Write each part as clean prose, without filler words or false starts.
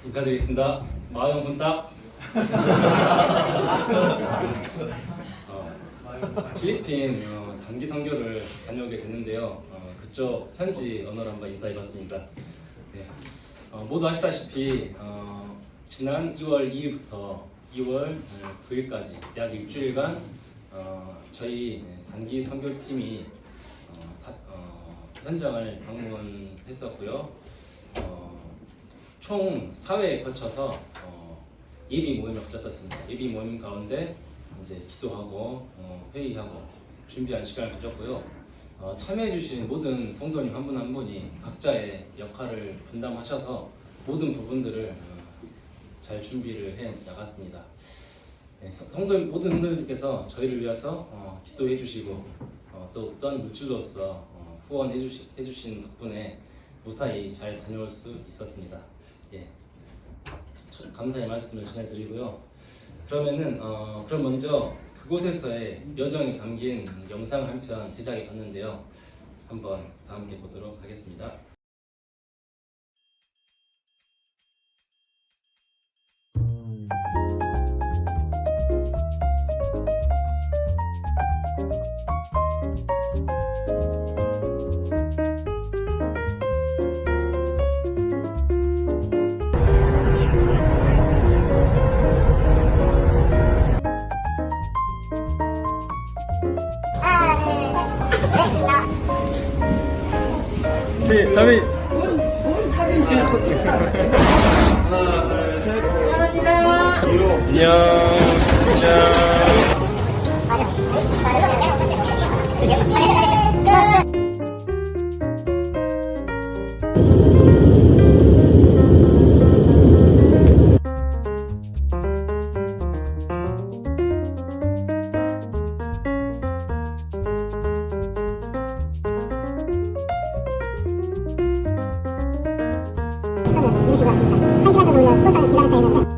인사드리겠습니다. 마영 분딱. 필리핀 단기 선교를 다녀오게 됐는데요. 그쪽 현지 언어로 한번 인사해봤습니다. 네. 모두 아시다시피 지난 2월 2일부터 2월 9일까지 약 일주일간 저희 단기 선교팀이 현장을 방문했었고요. 총 4회에 거쳐서 예비 모임을 가졌었습니다. 예비 모임 가운데 이제 기도하고 회의하고 준비한 시간을 가졌고요. 참여해주신 모든 성도님 한 분 한 분이 각자의 역할을 분담하셔서 모든 부분들을 잘 준비를 해 나갔습니다. 네, 모든 성도님들께서 저희를 위해서 기도해주시고 또 또한 물주로서 후원해주신 덕분에 무사히 잘 다녀올 수 있었습니다. 예, 감사의 말씀을 전해드리고요. 그럼 먼저 그곳에서의 여정이 담긴 영상 한 편 제작해 봤는데요. 한번 다 함께 보도록 하겠습니다. 네, 다음에 본 사진 찍고 찍어서 하나, 둘, 셋. 사랑합니다. 안녕. 음식을 왔습니다. 1시간 정도 우리가 버스를 기다렸어야 했는데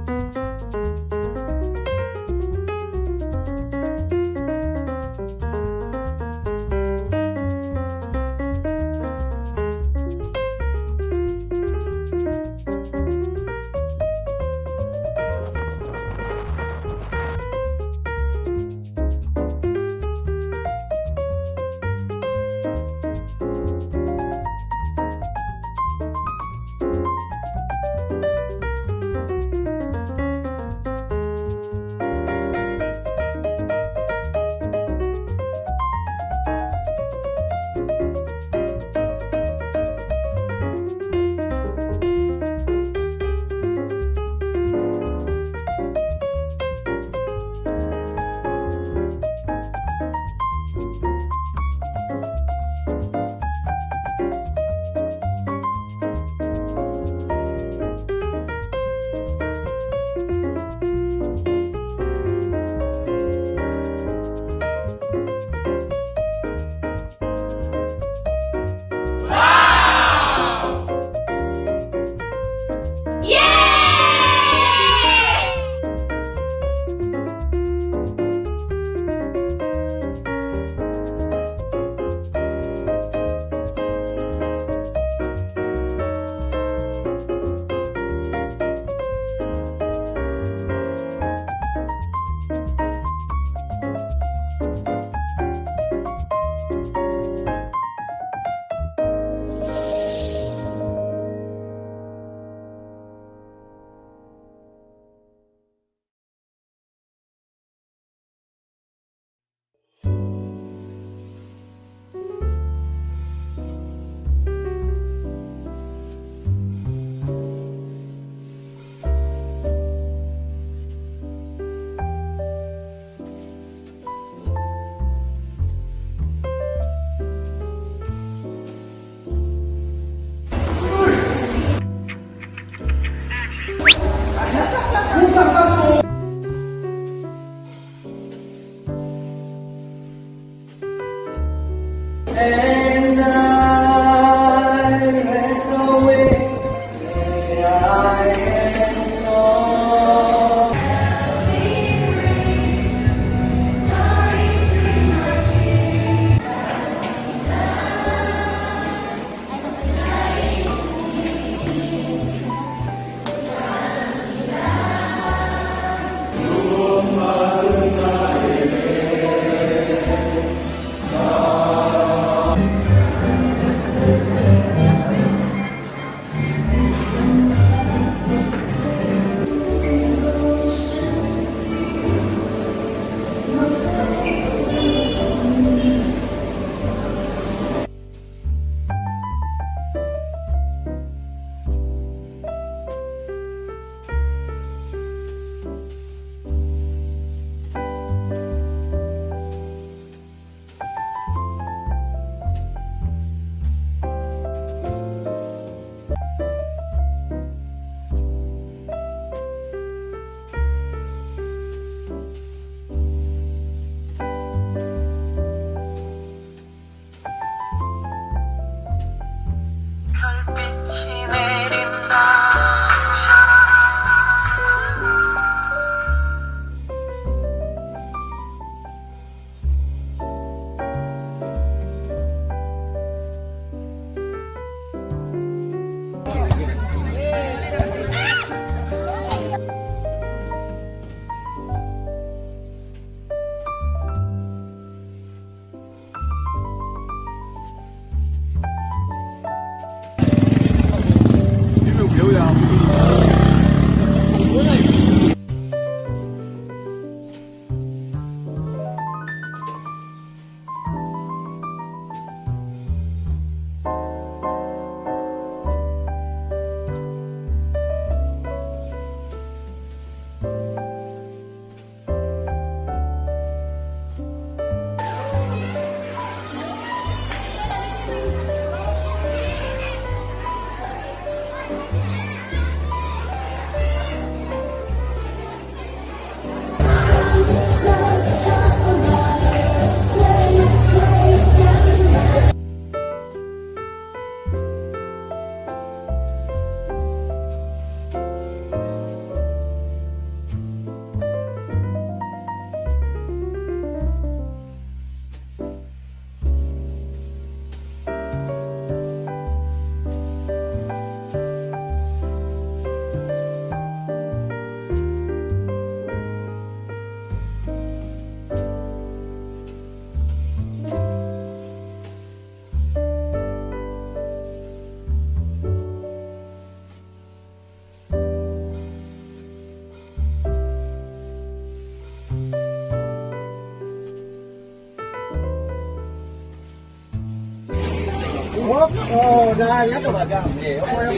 And I went away, say I am strong. 자, 옆으로 가자. 네, 옆으로.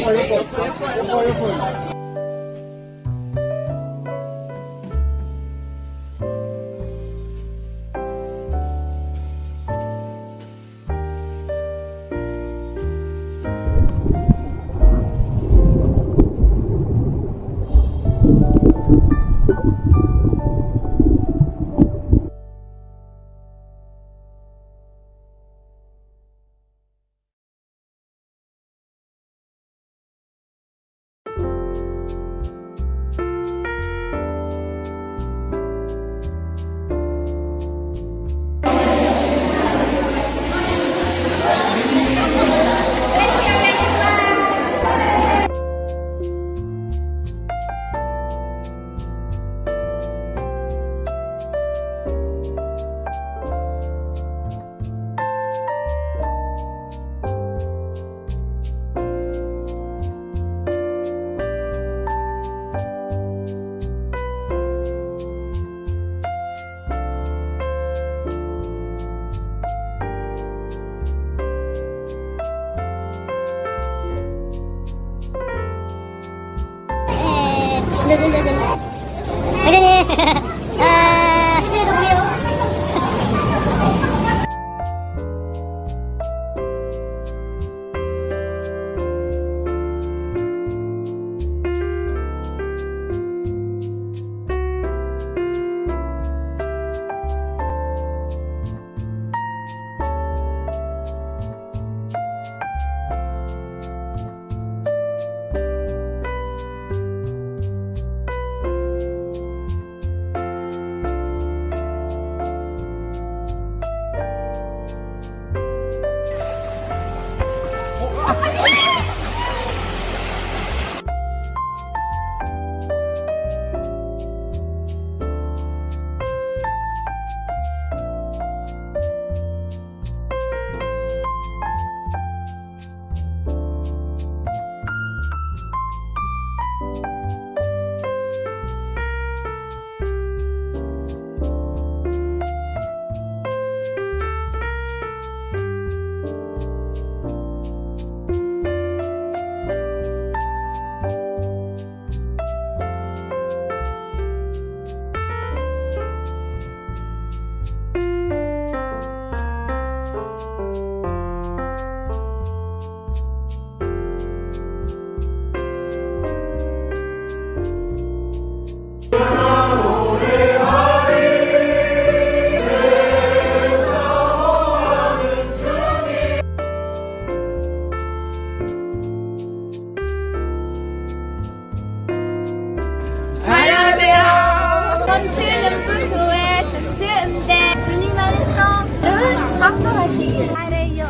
전투연분부의 스트인데 주님 안에서 늘 감동하시길 바래요.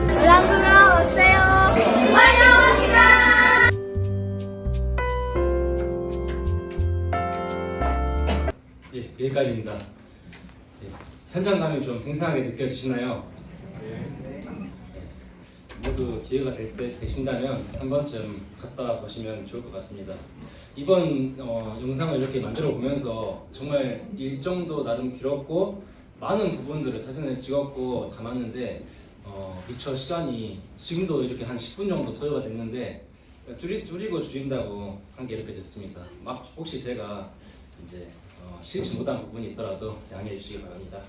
랑구러 오세요. 환영합니다. 예, 여기까지입니다. 예, 현장감이 좀 생생하게 느껴지시나요? 모두 기회가 되신다면 한 번쯤 갔다 보시면 좋을 것 같습니다. 이번 영상을 이렇게 만들어 보면서 정말 일정도 나름 길었고 많은 부분들을 사진을 찍었고 담았는데 미처 시간이 지금도 이렇게 한 10분 정도 소요가 됐는데 줄이고 줄인다고 한 게 이렇게 됐습니다. 막 혹시 제가 이제 싫지 못한 부분이 있더라도 양해해 주시기 바랍니다.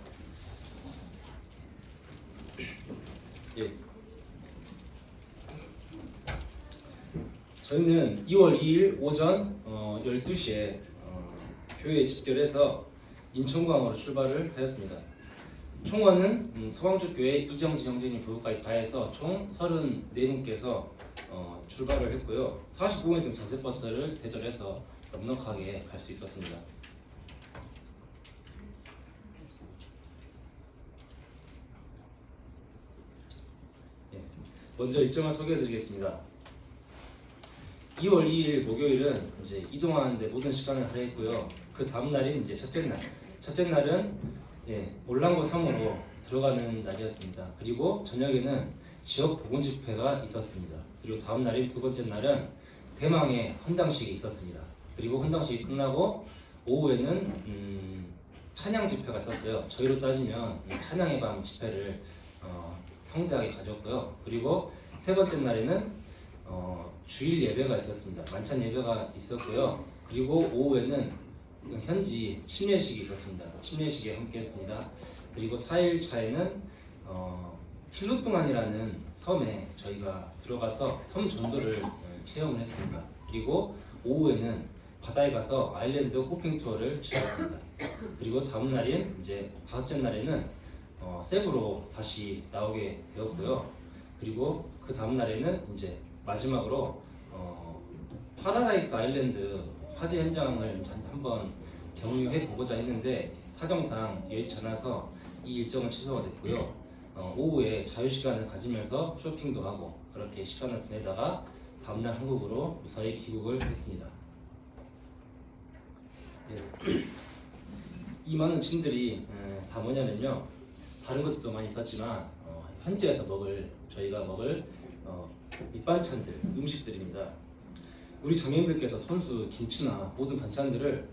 예. 저희는 2월 2일 오전 12시에 교회에 집결해서 인천공항으로 출발을 하였습니다. 총원은 서광주교회 이정지 형제님 부부까지 다 해서 총 34분께서 출발을 했고요. 45인승 전세버스를 대절해서 넉넉하게 갈 수 있었습니다. 먼저 일정을 소개해드리겠습니다. 2월 2일 목요일은 이제 이동하는데 모든 시간을 할애했고요. 그 다음 날인 이제 첫째 날. 첫째 날은 올랑고 3으로 들어가는 날이었습니다. 그리고 저녁에는 지역 복원 집회가 있었습니다. 그리고 다음 날인 두 번째 날은 대망의 헌당식이 있었습니다. 그리고 헌당식이 끝나고 오후에는 찬양 집회가 있었어요. 저희로 따지면 찬양의 밤 집회를 성대하게 가졌고요. 그리고 세 번째 날에는 주일 예배가 있었습니다. 만찬 예배가 있었고요. 그리고 오후에는 현지 침례식이 있었습니다. 침례식에 함께했습니다. 그리고 4일 차에는 힐루뚱안이라는 섬에 저희가 들어가서 섬 전도를 체험을 했습니다. 그리고 오후에는 바다에 가서 아일랜드 호핑 투어를 즐겼습니다. 그리고 다음 날인 이제 5째 날에는 세부로 다시 나오게 되었고요. 그리고 그 다음 날에는 이제 마지막으로 파라다이스 아일랜드 화재 현장을 한번 경유해 보고자 했는데 사정상 여의치 않아서 이 일정은 취소가 됐고요. 오후에 자유 시간을 가지면서 쇼핑도 하고 그렇게 시간을 보내다가 다음날 한국으로 무사히 귀국을 했습니다. 예. 이 많은 짐들이 다 뭐냐면요. 다른 것도 많이 있었지만 현지에서 저희가 먹을 밑반찬들, 음식들입니다. 우리 장인들께서 손수 김치나 모든 반찬들을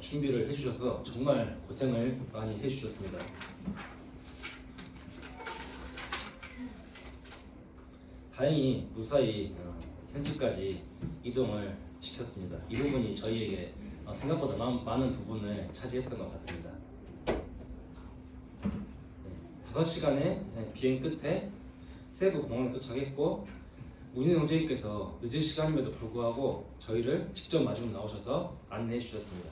준비를 해주셔서 정말 고생을 많이 해주셨습니다. 다행히 무사히 현지까지 이동을 시켰습니다. 이 부분이 저희에게 생각보다 많은 부분을 차지했던 것 같습니다. 5시간의 비행 끝에 세부 공항에 도착했고 문인 형제님께서 늦은 시간임에도 불구하고 저희를 직접 마중 나오셔서 안내해 주셨습니다.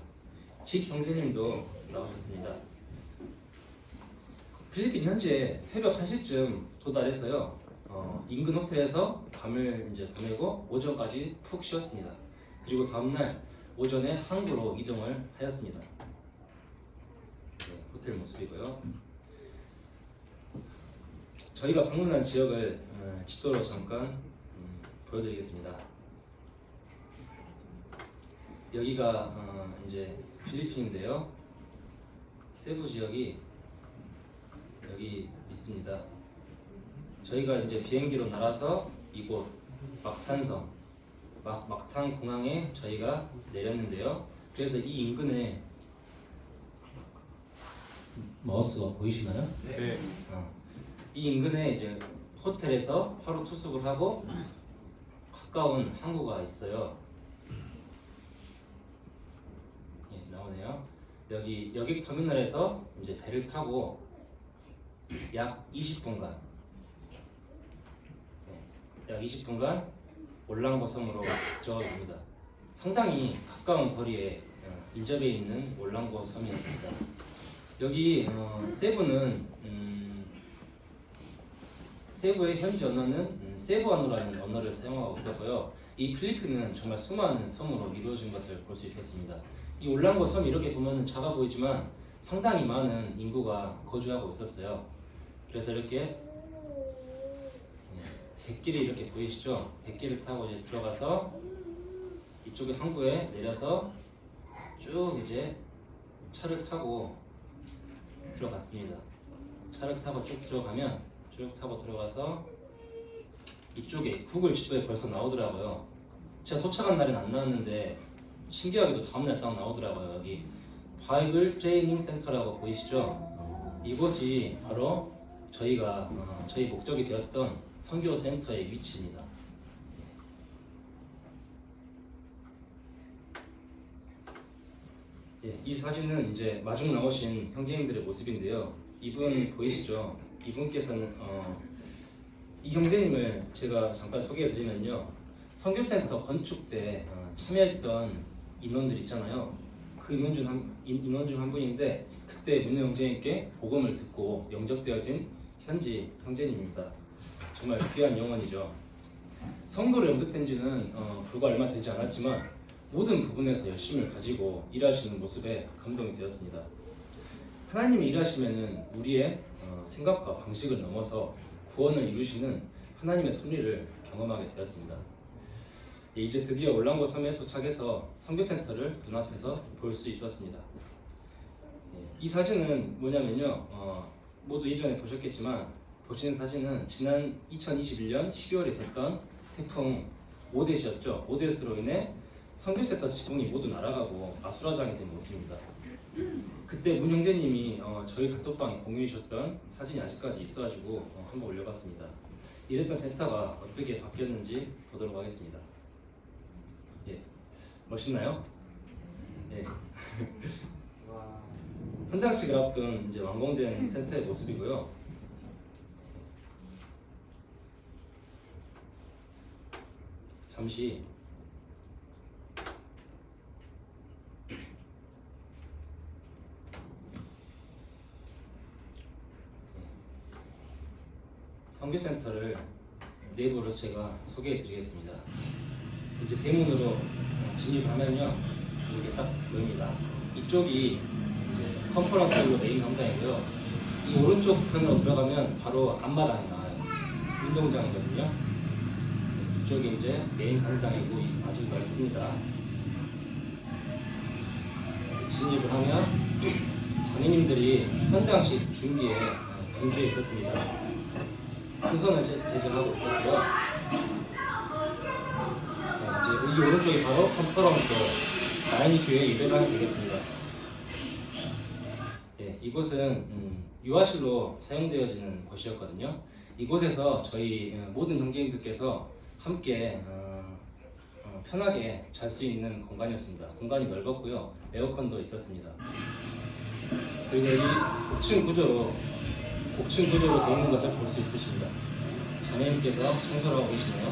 직 형제님도 나오셨습니다. 필리핀 현지에 새벽 1시쯤 도달해서요. 인근 호텔에서 밤을 이제 보내고 오전까지 푹 쉬었습니다. 그리고 다음날 오전에 항구로 이동을 하였습니다. 네, 호텔 모습이고요. 저희가 방문한 지역을 지도로 잠깐 보여드리겠습니다. 여기가 이제 필리핀인데요. 세부 지역이 여기 있습니다. 저희가 이제 비행기로 날아서 이곳 막탄성, 막탄 공항에 저희가 내렸는데요. 그래서 이 인근에 마우스가 보이시나요? 네. 이 인근에 이제 호텔에서 하루 투숙을 하고 가까운 항구가 있어요. 네, 나오네요. 여기 여객 터미널에서 이제 배를 타고 약 20분간 약 20분간 올랑고 섬으로 들어가게 됩니다. 상당히 가까운 거리에 인접해 있는 올랑고 섬이었습니다. 여기 세부의 현지 언어는 세부아노라는 언어를 사용하고 있었고요. 이 필리핀은 정말 수많은 섬으로 이루어진 것을 볼 수 있었습니다. 이 올랑고 섬이 이렇게 보면 작아 보이지만 상당히 많은 인구가 거주하고 있었어요. 그래서 이렇게 백길이 이렇게 보이시죠? 백길을 타고 이제 들어가서 이쪽에 항구에 내려서 쭉 이제 차를 타고 들어갔습니다. 차를 타고 쭉 들어가면 쭉 타고 들어가서 이쪽에 구글 지도에 벌써 나오더라고요. 제가 도착한 날은 안 나왔는데 신기하게도 다음날 딱 나오더라고요. 여기 바이블 트레이닝 센터라고 보이시죠? 이곳이 바로 저희 목적이 되었던 선교 센터의 위치입니다. 예, 이 사진은 이제 마중 나오신 형제님들의 모습인데요. 이분 보이시죠? 이분께서는 이 형제님을 제가 잠깐 소개해드리면요. 선교센터 건축 때 참여했던 인원들 있잖아요. 그 인원 중 한 분인데 그때 문희 형제님께 복음을 듣고 영접되어진 현지 형제님입니다. 정말 귀한 영혼이죠. 성도로 영접된 지는 불과 얼마 되지 않았지만 모든 부분에서 열심을 가지고 일하시는 모습에 감동이 되었습니다. 하나님이 일하시면은 우리의 생각과 방식을 넘어서 구원을 이루시는 하나님의 섭리를 경험하게 되었습니다. 이제 드디어 올랑고 섬에 도착해서 선교센터를 눈앞에서 볼 수 있었습니다. 이 사진은 뭐냐면요. 모두 이전에 보셨겠지만 보시는 사진은 지난 2021년 12월에 있었던 태풍 오데스였죠. 오데스로 인해 선교센터 지붕이 모두 날아가고 아수라장이 된 모습입니다. 그때 문 형제님이 저희 단톡방에 공유해 주셨던 사진이 아직까지 있어가지고 한번 올려봤습니다. 이랬던 센터가 어떻게 바뀌었는지 보도록 하겠습니다. 예, 멋있나요? 예. 한 달치를 앞둔 이제 완공된 센터의 모습이고요. 잠시 선교센터를 내부로 제가 소개해 드리겠습니다. 이제 대문으로 진입하면요, 이렇게 딱 보입니다. 이쪽이 이제 컨퍼런스홀로 메인 강당이고요. 이 오른쪽 편으로 들어가면 바로 앞마당이 나와요. 운동장이거든요. 이쪽이 이제 메인 강당이고 아주 넓습니다. 진입을 하면 장애인들이 현장식 준비에 분주해 있었습니다. 풍선을 제작하고 있었고요. 이제 이 오른쪽이 바로 컨퍼런스 나인이 교회 예배당이 되겠습니다. 예, 이곳은 유아실로 사용되어지는 곳이었거든요. 이곳에서 저희 모든 형제님들께서 함께 편하게 잘 수 있는 공간이었습니다. 공간이 넓었고요. 에어컨도 있었습니다. 그리고 여기 곡층 구조로 되어 있는 것을 볼 수 있으십니다. 자매님께서 청소를 하고 계시네요.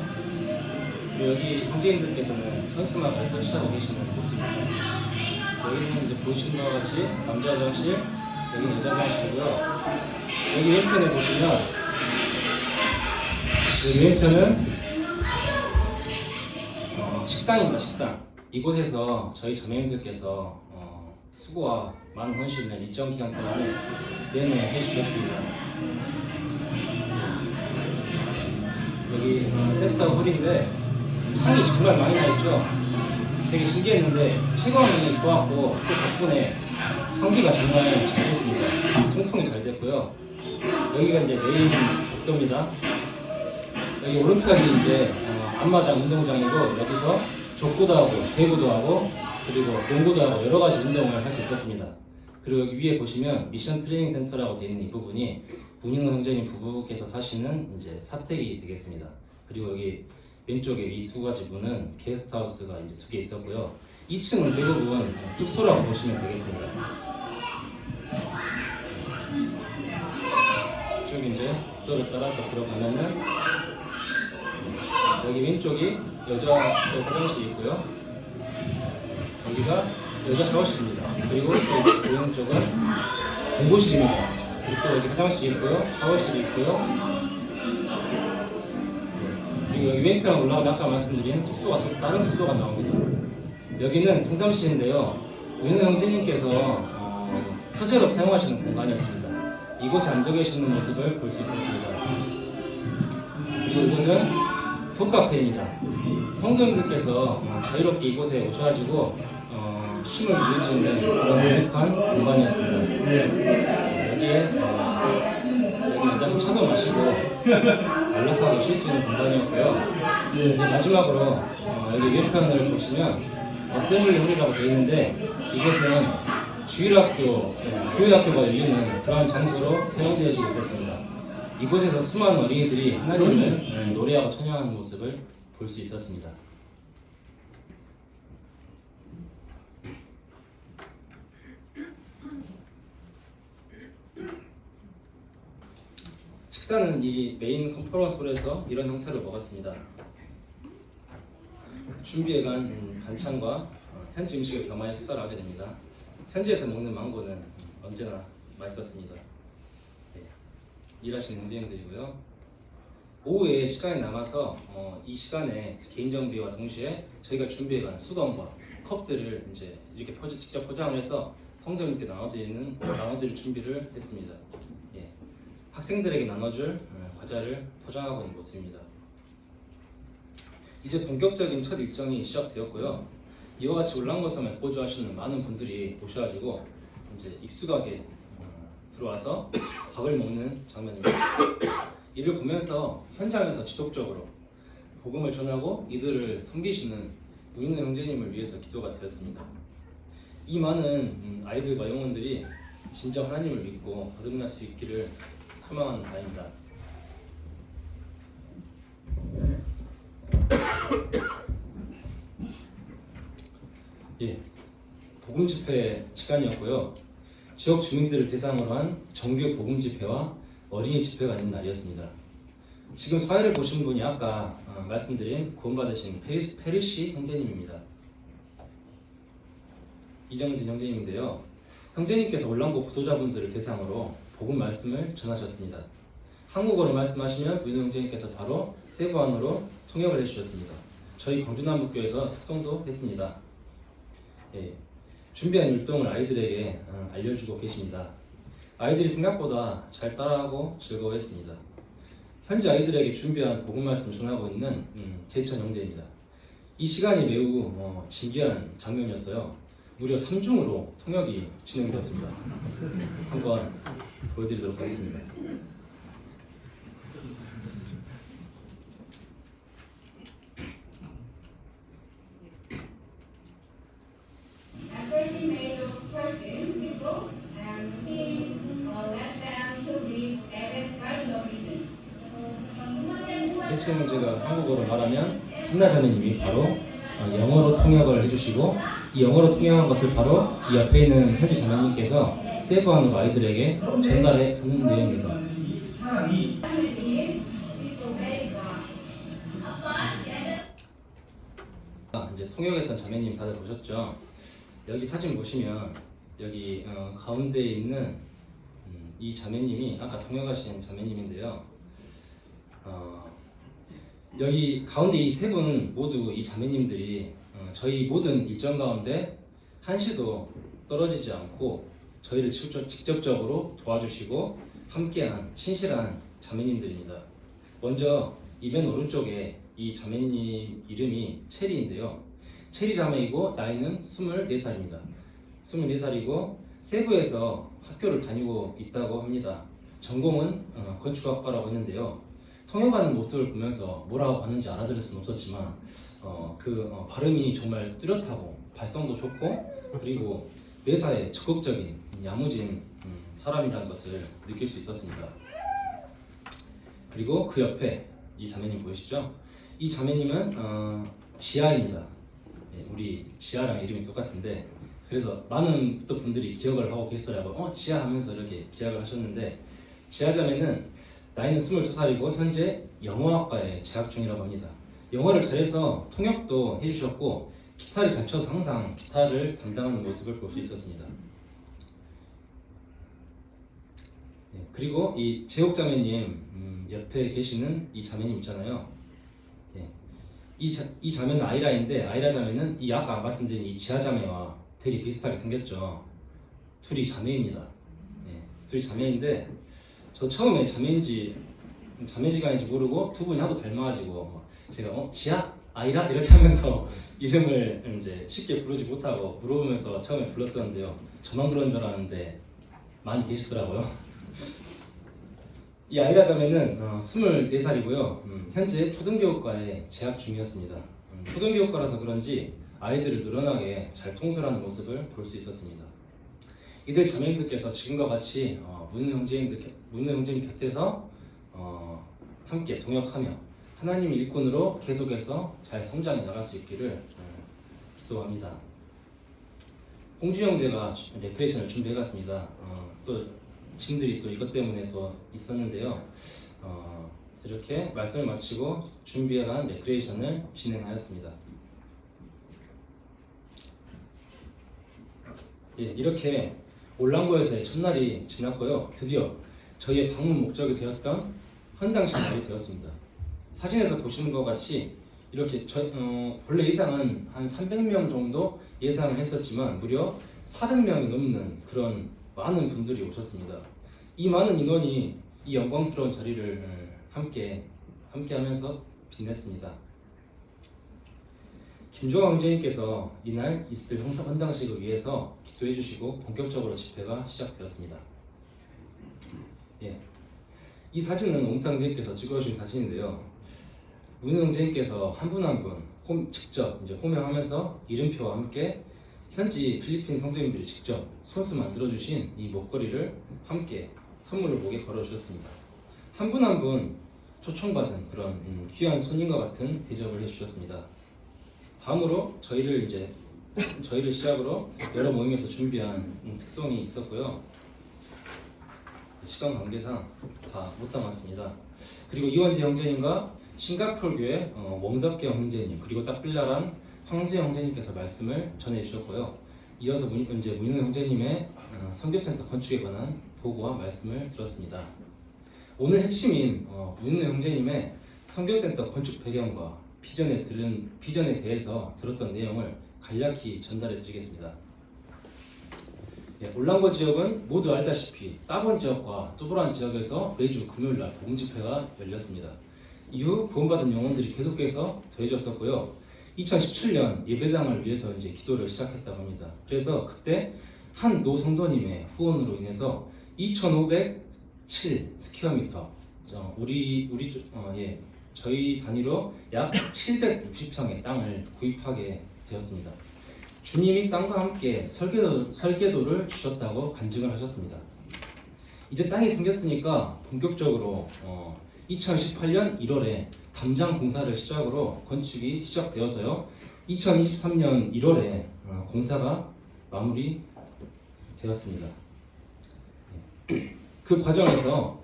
그리고 여기 형제님들께서는 현수막을 설치하고 계시는 모습입니다. 여기는 이제 보시는 것과 같이 남자 화장실, 여기는 여자 화장실이고요. 여기 왼편에 보시면 여기 왼편은 식당입니다. 식당. 이곳에서 저희 자매님들께서 수고와 많은 헌신을 일정 기간 동안에 내내 해주셨습니다. 여기 센터 홀인데 창이 정말 많이 나 있죠. 되게 신기했는데 채광이 좋았고 또 덕분에 환기가 정말 잘 됐습니다. 통풍이 잘 됐고요. 여기가 이제 메인 복도입니다. 여기 오른편이 이제 앞마당 운동장이고 여기서 족구도 하고 배구도 하고 그리고 농구도 하고 여러 가지 운동을 할 수 있었습니다. 그리고 여기 위에 보시면 미션 트레이닝 센터라고 되어 있는 이 부분이 문인호 형제님 부부께서 사시는 이제 사택이 되겠습니다. 그리고 여기 왼쪽에 이 두 가지 문은 게스트하우스가 이제 2개 있었고요. 2층은 대부분 숙소라고 보시면 되겠습니다. 이쪽 이제 복도를 따라서 들어가면은 여기 왼쪽이 여자 화장실이 있고요. 여기가 여자 샤워실입니다. 그리고 또 오른쪽은 공부실입니다. 그리고 여기 화장실이 있고요. 샤워실이 있고요. 그리고 여기 왼편 올라가면 아까 말씀드린 숙소가 또 다른 숙소가 나옵니다. 여기는 상담실인데요. 우윤호 형제님께서 서재로 사용하시는 공간이었습니다. 이곳에 앉아 계시는 모습을 볼 수 있었습니다. 그리고 이곳은 북카페입니다. 성도님들께서 자유롭게 이곳에 오셔가지고 쉼을 누릴 수 있는 그런 완벽한 공간이었습니다. 여기에 여기 앉아서 차도 마시고 안락하게 쉴 수 있는 공간이었고요. 이제 마지막으로 여기 왼편을 보시면 어셈블리 홀이라고 되어 있는데 이곳은 주일학교, 교회학교가 열리는 그러한 장소로 사용되어지고 있었습니다. 이곳에서 수많은 어린이들이 하나님을 노래하고 찬양하는 모습을 볼 수 있었습니다. 식사는 이 메인 컨퍼런스 홀에서 이런 형태로 먹었습니다. 준비해간 반찬과 현지 음식을 겸하여 식사를 하게 됩니다. 현지에서 먹는 망고는 언제나 맛있었습니다. 네. 일하시는 형제님들이고요. 오후에 시간이 남아서 이 시간에 개인 정비와 동시에 저희가 준비해간 수건과 컵들을 이제 이렇게 직접 포장을 해서 성도님께 나눠드릴 준비를 했습니다. 예. 학생들에게 나눠줄 과자를 포장하고 있는 모습입니다. 이제 본격적인 첫 일정이 시작되었고요. 이와 같이 올랑고섬에 거주하시는 많은 분들이 오셔가지고 이제 익숙하게 들어와서 밥을 먹는 장면입니다. 이를 보면서 현장에서 지속적으로 복음을 전하고 이들을 섬기시는 문인호 형제님을 위해서 기도가 되었습니다. 이 많은 아이들과 영혼들이 진정 하나님을 믿고 거듭날 수 있기를 소망하는 바입니다. 예, 복음 집회 시간이었고요. 지역 주민들을 대상으로 한 정규 복음 집회와 어린이 집회가 있는 날이었습니다. 지금 사회를 보신 분이 아까 말씀드린 구원받으신 페리시 형제님입니다. 이정진 형제님인데요. 형제님께서 올랑고 부도자분들을 대상으로 복음 말씀을 전하셨습니다. 한국어로 말씀하시면 부인 형제님께서 바로 세부안으로 통역을 해주셨습니다. 저희 광주남북교에서 특송도 했습니다. 예, 준비한 율동을 아이들에게 알려주고 계십니다. 아이들이 생각보다 잘 따라하고 즐거워했습니다. 현재 아이들에게 준비한 복음 말씀 전하고 있는 재천 형제입니다. 이 시간이 매우 진귀한 장면이었어요. 무려 3중으로 통역이 진행되었습니다. 한번 보여드리도록 하겠습니다. After we made a perfume, we booked and steamed or let them to be added by the reading. 재천 형제가 한국어로 말하면 한나자매님이 바로 영어로 통역을 해주시고 이 영어로 통역한 것을 바로 이 옆에 있는 현지 자매님께서 세부안으로 아이들에게 전달해 하는 내용입니다. 이제 통역했던 자매님 다들 보셨죠? 여기 사진 보시면 여기 가운데에 있는 이 자매님이 아까 통역하신 자매님인데요. 여기 가운데 이 세 분 모두 이 자매님들이 저희 모든 일정 가운데 한시도 떨어지지 않고 저희를 직접적으로 도와주시고 함께한 신실한 자매님들입니다. 먼저 이 맨 오른쪽에 이 자매님 이름이 체리인데요. 체리 자매이고 나이는 24살입니다. 24살이고 세부에서 학교를 다니고 있다고 합니다. 전공은 건축학과라고 했는데요. 통역하는 모습을 보면서 뭐라고 하는지 알아들을 수는 없었지만 발음이 정말 뚜렷하고 발성도 좋고 그리고 매사에 적극적인 야무진 사람이라는 것을 느낄 수 있었습니다. 그리고 그 옆에 이 자매님 보이시죠? 이 자매님은 지아입니다. 우리 지아랑 이름이 똑같은데 그래서 많은 또 분들이 기억을 하고 계시더라고요. 지아 하면서 이렇게 기억을 하셨는데 지아 자매는 나이는 22살이고 현재 영어학과에 재학 중이라고 합니다. 영어를 잘해서 통역도 해주셨고 기타를 잘 쳐서 항상 기타를 담당하는 모습을 볼 수 있었습니다. 그리고 이 재옥 자매님 옆에 계시는 이 자매님 있잖아요. 이 자매는 아이라인데 아이라 자매는 이 아까 말씀드린 이 지아 자매와 되게 비슷하게 생겼죠. 둘이 자매입니다. 둘이 자매인데 저 처음에 자매지간인지 모르고 두 분이 하도 닮아가지고 제가 지아? 아이라? 이렇게 하면서 이름을 이제 쉽게 부르지 못하고 물어보면서 처음에 불렀었는데요. 저만 그런 줄 알았는데 많이 계시더라고요. 이 아이라 자매는 24살이고요. 현재 초등교육과에 재학 중이었습니다. 초등교육과라서 그런지 아이들을 노련하게 잘 통솔하는 모습을 볼 수 있었습니다. 이들 자매님들께서 지금과 같이 문우 형제님 곁에서 함께 동역하며 하나님의 일꾼으로 계속해서 잘 성장해 나갈 수 있기를 기도합니다. 홍주 형제가 레크레이션을 준비해갔습니다. 또 짐들이 또 이것 때문에 또 있었는데요. 이렇게 말씀을 마치고 준비해간 레크레이션을 진행하였습니다. 이렇게 올랑고에서의 첫날이 지났고요. 드디어 저희의 방문 목적이 되었던 헌당식 날이 되었습니다. 사진에서 보시는 것 같이 이렇게 원래 예상은 한 300명 정도 예상을 했었지만 무려 400명이 넘는 그런 많은 분들이 오셨습니다. 이 많은 인원이 이 영광스러운 자리를 함께 하면서 빛냈습니다. 김종환 형제님께서 이날 있을 헌당식을 위해서 기도해 주시고 본격적으로 집회가 시작되었습니다. 이 사진은 옹탁 형제님께서 찍어주신 사진인데요. 문우 형제님께서 한 분 한 분 직접 이제 호명하면서 이름표와 함께 현지 필리핀 성도님들이 직접 손수 만들어주신 이 목걸이를 함께 선물로 목에 걸어주셨습니다. 한 분 한 분 초청받은 그런 귀한 손님과 같은 대접을 해주셨습니다. 다음으로 저희를 시작으로 여러 모임에서 준비한 특송이 있었고요. 시간 관계상 다 못 담았습니다. 그리고 이원재 형제님과 싱가포르 교회 웡덕경 형제님 그리고 딱빌라란 황수영 형제님께서 말씀을 전해주셨고요. 이어서 문인호 형제님의 선교센터 건축에 관한 보고와 말씀을 들었습니다. 오늘 핵심인 문인호 형제님의 선교센터 건축 배경과 비전에 대해서 들었던 내용을 간략히 전달해 드리겠습니다. 올랑고 지역은 모두 알다시피 따본 지역과 뚜브란 지역에서 매주 금요일날 복음 집회가 열렸습니다. 이후 구원받은 영혼들이 계속해서 더해졌었고요. 2017년 예배당을 위해서 기도를 시작했다고 합니다. 그래서 그때 한 노성도님의 후원으로 인해서 2,507 스퀘어미터 저희 단위로 약 760평의 땅을 구입하게 되었습니다. 주님이 땅과 함께 설계도를 주셨다고 간증을 하셨습니다. 이제 땅이 생겼으니까 본격적으로 2018년 1월에 담장 공사를 시작으로 건축이 시작되어서요. 2023년 1월에 공사가 마무리되었습니다. 그 과정에서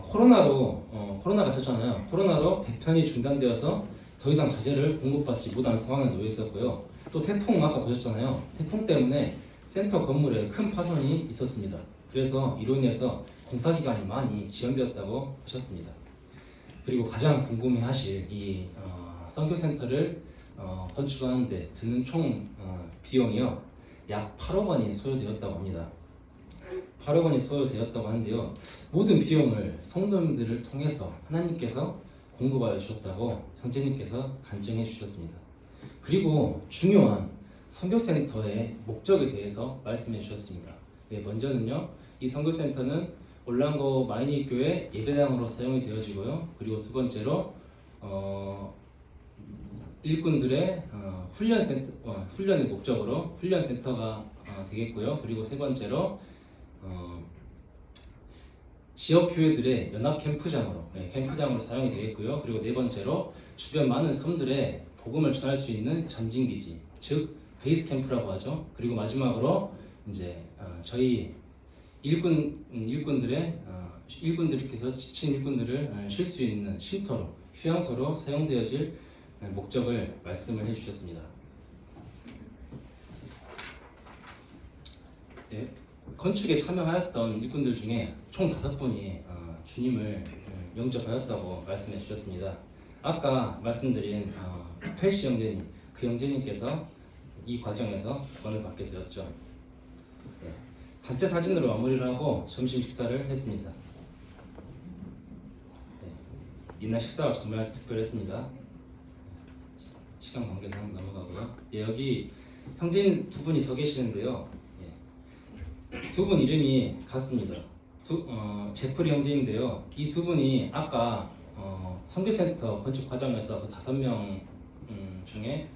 코로나가 있었잖아요. 코로나로 배편이 중단되어서 더 이상 자재를 공급받지 못한 상황에 놓여 있었고요. 또 태풍 아까 보셨잖아요. 태풍 때문에 센터 건물에 큰 파손이 있었습니다. 그래서 이로 인해서 공사 기간이 많이 지연되었다고 하셨습니다. 그리고 가장 궁금해하실 이 선교센터를 건축하는데 드는 총 비용이요 약 8억 원이 소요되었다고 합니다. 8억 원이 소요되었다고 하는데요. 모든 비용을 성도님들을 통해서 하나님께서 공급하여 주셨다고 형제님께서 간증해 주셨습니다. 그리고 중요한 선교센터의 목적에 대해서 말씀해 주셨습니다. 먼저는요, 이 선교센터는 올랑고 마이니 교회 예배당으로 사용이 되어지고요. 그리고 두 번째로 일꾼들의 훈련의 목적으로 훈련센터가 되겠고요. 그리고 세 번째로 지역 교회들의 연합 캠프장으로 사용이 되겠고요. 그리고 네 번째로 주변 많은 섬들에 복음을 전할 수 있는 전진기지, 즉 베이스 캠프라고 하죠. 그리고 마지막으로 저희 일꾼들께서 지친 일꾼들을 쉴 수 있는 쉼터로, 휴양소로 사용되어질 목적을 말씀을 해주셨습니다. 건축에 참여하였던 일꾼들 중에 총 5분이 주님을 영접하였다고 말씀해 주셨습니다. 아까 말씀드린 펠시 형제님, 그 형제님께서 이 과정에서 구원을 받게 되었죠. 단체 사진으로 마무리를 하고 점심 식사를 했습니다. 이날 식사가 정말 특별했습니다. 시간 관계상 넘어가고요. 여기 형제님 두 분이 서 계시는데요. 두 분 이름이 같습니다. 제프리 형제인데요. 이 두 분이 아까 선교센터 건축 과정에서 그 5명 중에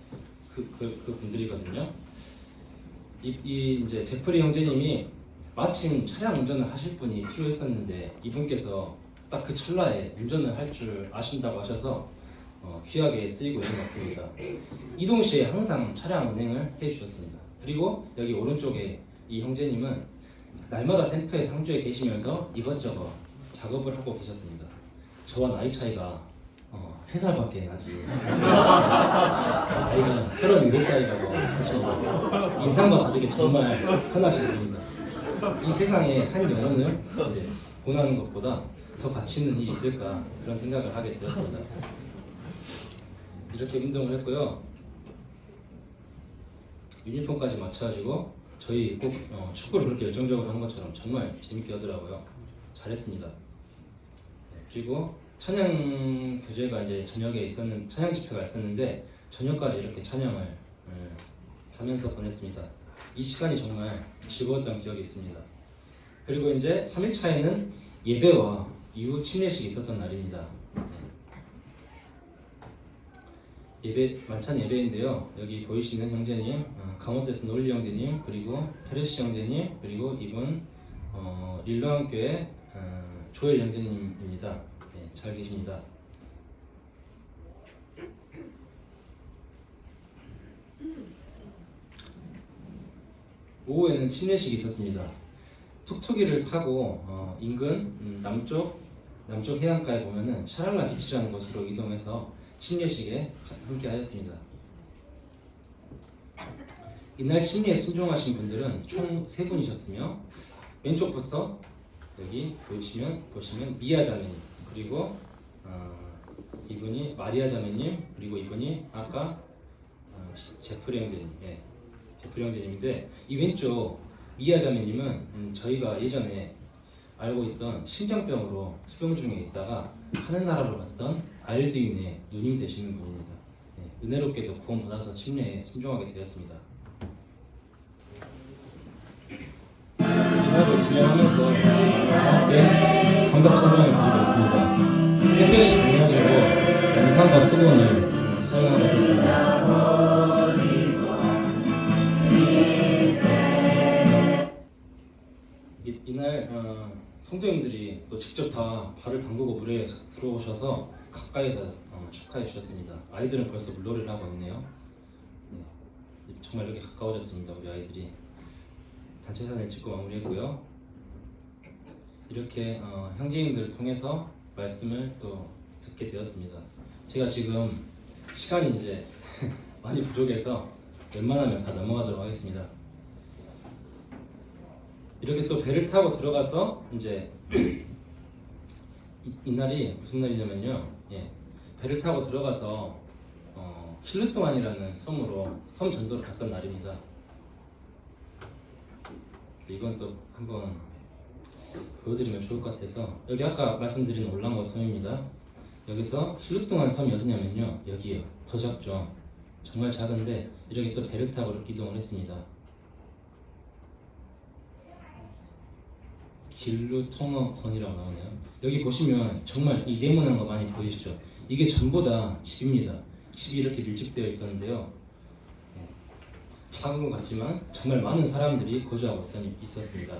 그 분들이거든요. 이제 제프리 형제님이 마침 차량 운전을 하실 분이 필요했었는데 이분께서 딱 그 찰나에 운전을 할 줄 아신다고 하셔서 귀하게 쓰이고 있는 것 같습니다. 이동 시에 항상 차량 운행을 해주셨습니다. 그리고 여기 오른쪽에 이 형제님은 날마다 센터에 상주에 계시면서 이것저것 작업을 하고 계셨습니다. 저와 나이 차이가 3살밖에 나지 나이가 37살이라고 하십니다. 인상과 다르게 정말 선하신 분입니다. 이 세상에 한 영혼을 고난하는 것보다 더 가치 있는 일이 있을까 그런 생각을 하게 되었습니다. 이렇게 운동을 했고요. 유니폼까지 맞춰가지고 저희 꼭 축구를 그렇게 열정적으로 한 것처럼 정말 재밌게 하더라고요. 잘했습니다. 그리고 찬양 교제가 찬양 집회가 있었는데 저녁까지 이렇게 찬양을 하면서 보냈습니다. 이 시간이 정말 즐거웠던 기억이 있습니다. 그리고 이제 3일차에는 예배와 이후 침례식이 있었던 날입니다. 만찬 예배인데요. 여기 보이시는 형제님, 강원대스 논리 형제님, 그리고 페르시 형제님, 그리고 이분 릴로한교회 조엘 형제님입니다. 네, 잘 계십니다. 오후에는 침례식이 있었습니다. 툭툭이를 타고 인근 남쪽 해안가에 보면은 샤랄라 비치라는 곳으로 이동해서 침례식에 함께하였습니다. 이날 침례에 순종하신 분들은 총 3분이셨으며 왼쪽부터 여기 보시면 미아 자매님, 그리고 이분이 마리아 자매님, 그리고 이분이 아까 제프리 형제님, 제프리 형제님인데, 이 왼쪽 미아 자매님은 저희가 예전에 알고 있던 심장병으로 투병 중에 있다가 하늘나라로 갔던 알드인의 누님 되시는 분입니다. 은혜롭게도 구원받아서 침례에 순종하게 되었습니다. 이날을 기념하면서 가운데 감사 찬양을 드리고 있습니다. 햇볕이 강해지고 영상과 수건을 사용하고 있었습니다. 이날 성도님들이 또 직접 다 발을 담그고 물에 들어오셔서 가까이서 축하해 주셨습니다. 아이들은 벌써 물놀이를 하고 있네요. 정말 이렇게 가까워졌습니다. 우리 아이들이 단체 사진을 찍고 마무리했고요. 이렇게 형제님들을 통해서 말씀을 또 듣게 되었습니다. 제가 지금 시간이 이제 많이 부족해서 웬만하면 다 넘어가도록 하겠습니다. 이렇게 또 배를 타고 들어가서 이제 이날이 무슨 날이냐면요. 배를 타고 들어가서 힐루동안이라는 섬으로 섬 전도를 갔던 날입니다. 이건 또 한번 보여드리면 좋을 것 같아서, 여기 아까 말씀드린 올랑거 섬입니다. 여기서 힐루동안 섬이 어디냐면요, 여기요. 더 작죠. 정말 작은데 이렇게 또 배를 타고 이렇게 이동을 했습니다. 길루통어건이라고 나오네요. 여기 보시면 정말 이 네모난 거 많이 보이시죠? 이게 전부 다 집입니다. 집이 이렇게 밀집되어 있었는데요. 작은 것 같지만 정말 많은 사람들이 거주하고 있었습니다.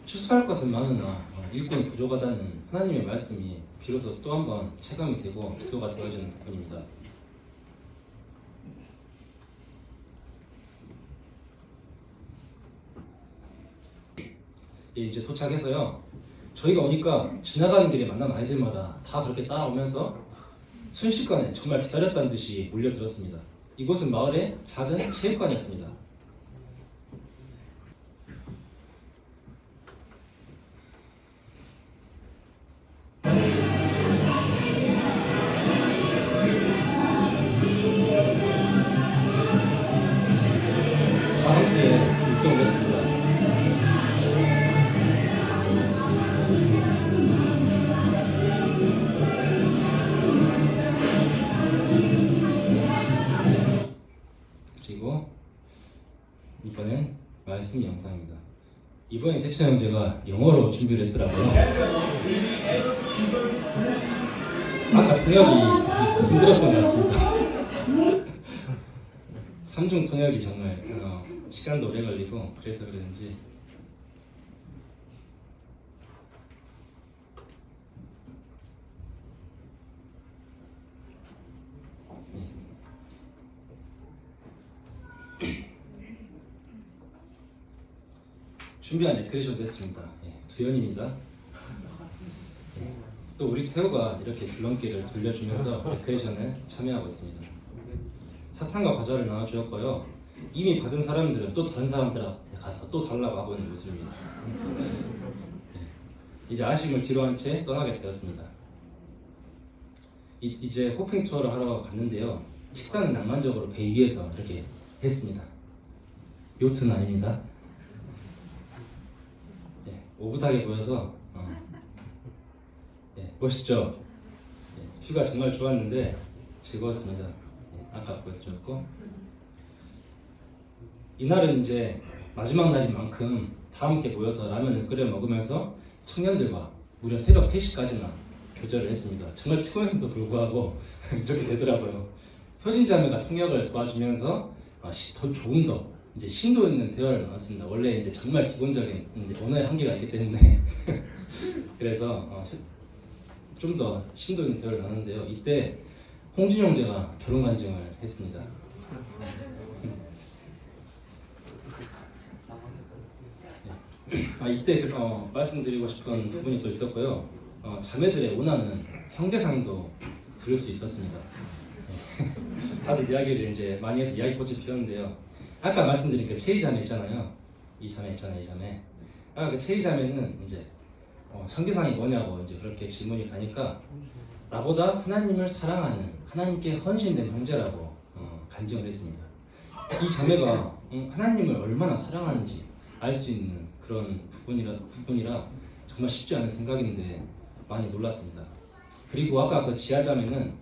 추수할 것은 많으나 일꾼이 부족하다는 하나님의 말씀이 비로소 또 한 번 체감이 되고 기도가 되어지는 부분입니다. 이제 도착해서요, 저희가 오니까 지나가는 길에 만난 아이들마다 다 그렇게 따라오면서 순식간에 정말 기다렸다는 듯이 몰려들었습니다. 이곳은 마을의 작은 체육관이었습니다. 다 함께 율동을 했습니다. 그리고 이번엔 말씀 영상입니다. 이번에 제차 형제가 영어로 준비를 했더라고요. 아까 통역이 힘들었던 것 같습니다. 3중 통역이 정말 시간도 오래 걸리고 그래서 그런지 준비한 레크레이션도 했습니다. 두연입니다. 또 우리 태호가 이렇게 줄넘기를 돌려주면서 레크레이션을 참여하고 있습니다. 사탕과 과자를 나눠주었고요. 이미 받은 사람들은 또 다른 사람들한테 가서 또 달라고 하고 있는 모습입니다. 이제 아쉬움을 뒤로 한 채 떠나게 되었습니다. 이제 호핑 투어를 하러 갔는데요. 식사는 낭만적으로 배 위에서 이렇게 했습니다. 요트는 아닙니다. 오붓하게 보여서 멋있죠? 휴가 정말 좋았는데 즐거웠습니다. 아까 보여드렸고, 이날은 이제 마지막 날인 만큼 다 함께 모여서 라면을 끓여 먹으면서 청년들과 무려 새벽 3시까지나 교절을 했습니다. 정말 최고임에도 불구하고 이렇게 되더라고요. 효진자매가 통역을 도와주면서 더 조금 더 이제 심도 있는 대화를 나눴습니다. 원래 이제 정말 기본적인 이제 언어의 한계가 있기 때문에 그래서 좀 더 심도 있는 대화를 나눴는데요. 이때 홍준이 형제가 결혼 간증을 했습니다. 이때 말씀드리고 싶은 부분이 또 있었고요. 자매들의 원하는 형제상도 들을 수 있었습니다. 다들 이야기를 이제 많이 해서 이야기꽃이 피었는데요. 아까 말씀드린 그 체이 자매 있잖아요. 이 자매 있잖아요, 이 자매. 그 체이 자매는 이제 형제상이 뭐냐고 이제 그렇게 질문이 가니까 나보다 하나님을 사랑하는 하나님께 헌신된 형제라고 간증을 했습니다. 이 자매가 하나님을 얼마나 사랑하는지 알 수 있는 그런 부분이라 정말 쉽지 않은 생각인데 많이 놀랐습니다. 그리고 아까 그 지하 자매는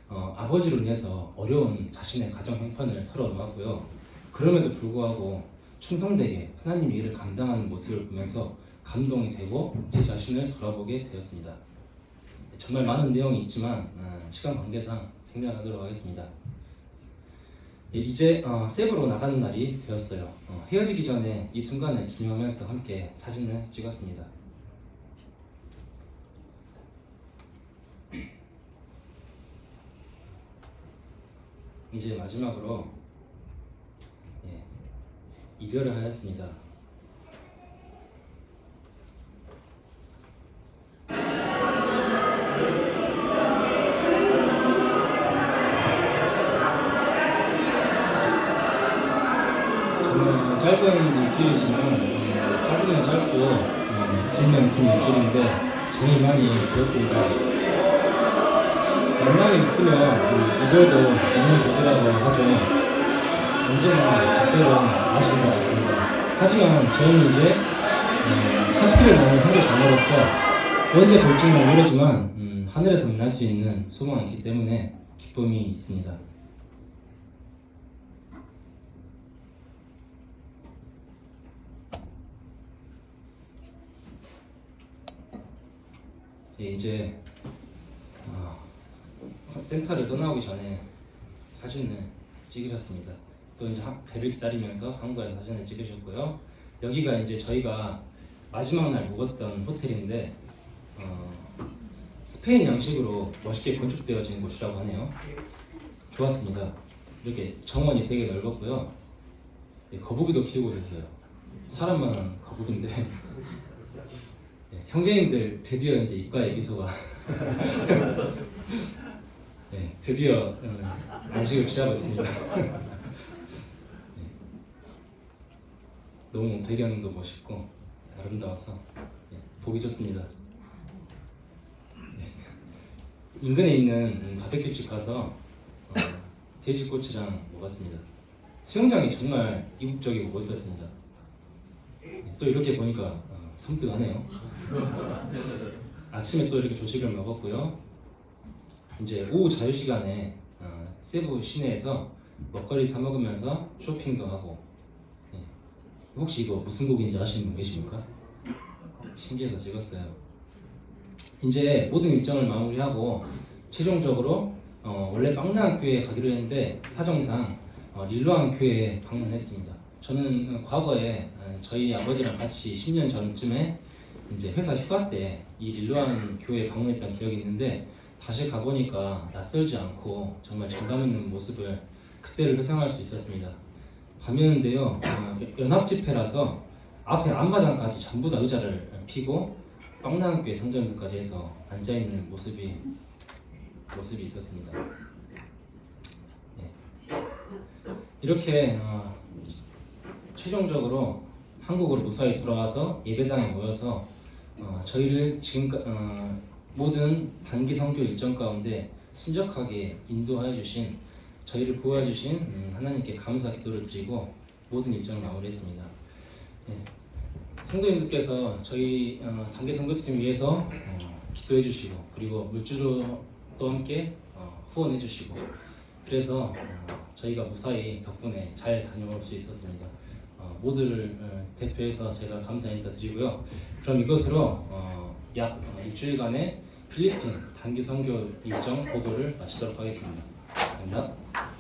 아버지로 인해서 어려운 자신의 가정 형편을 털어놓았고요. 그럼에도 불구하고 충성되게 하나님의 일을 감당하는 모습을 보면서 감동이 되고 제 자신을 돌아보게 되었습니다. 정말 많은 내용이 있지만 시간 관계상 생략하도록 하겠습니다. 이제 세부로 나가는 날이 되었어요. 헤어지기 전에 이 순간을 기념하면서 함께 사진을 찍었습니다. 이제 마지막으로 이별을 하였습니다. 정말 짧은 일주일이지만 짧으면 짧고 길면 긴 일주일인데 정이 많이 들었습니다. 만남이 있으면 이별도 있는 법이라고 하죠. 언제나 작별은 아쉬운 것 같습니다. 하지만 저희는 이제 한 피를 나눈 형제 자매로서 언제 볼지는 모르지만 하늘에서 만날 수 있는 소망이 있기 때문에 기쁨이 있습니다. 이제 센터를 떠나오기 전에 사진을 찍으셨습니다. 또 이제 배를 기다리면서 한국에서 사진을 찍으셨고요. 여기가 이제 저희가 마지막 날 묵었던 호텔인데 스페인 양식으로 멋있게 건축되어진 곳이라고 하네요. 좋았습니다. 이렇게 정원이 되게 넓었고요. 거북이도 키우고 있었어요. 사람 많은 거북인데 형제님들 드디어 이제 입가에 미소가 드디어 안식을 취하고 있습니다. 너무 배경도 멋있고 아름다워서 보기 좋습니다. 인근에 있는 바베큐집 가서 돼지꼬치랑 먹었습니다. 수영장이 정말 이국적이고 멋있었습니다. 또 이렇게 보니까 섬뜩하네요. 아침에 또 이렇게 조식을 먹었고요. 이제 오후 자유시간에 세부 시내에서 먹거리 사 먹으면서 쇼핑도 하고. 혹시 이거 무슨 곡인지 아시는 분 계십니까? 신기해서 찍었어요. 이제 모든 일정을 마무리하고 최종적으로 원래 빵나한 교회에 가기로 했는데 사정상 릴로안 교회에 방문했습니다. 저는 과거에 저희 아버지랑 같이 10년 전쯤에 이제 회사 휴가 때 이 릴로안 교회에 방문했던 기억이 있는데 다시 가보니까 낯설지 않고 정말 정감 있는 모습을 그때를 회상할 수 있었습니다. 밤이었는데요. 연합집회라서 앞에 앞마당까지 전부 다 의자를 피고 빵나한교회 성전들까지 해서 앉아있는 모습이 있었습니다. 이렇게 최종적으로 한국으로 무사히 돌아와서 예배당에 모여서 저희를 지금까지 모든 단기 선교 일정 가운데 순적하게 인도하여 주신 저희를 보호해 주신 하나님께 감사 기도를 드리고 모든 일정을 마무리했습니다. 성도님들께서 저희 단기 선교팀 위해서 기도해 주시고 그리고 물질로 또 함께 후원해 주시고 그래서 저희가 무사히 덕분에 잘 다녀올 수 있었습니다. 모두를 대표해서 제가 감사 인사 드리고요. 그럼 이것으로 약 일주일간의 필리핀 단기 선교 일정 보고를 마치도록 하겠습니다. 감사합니다.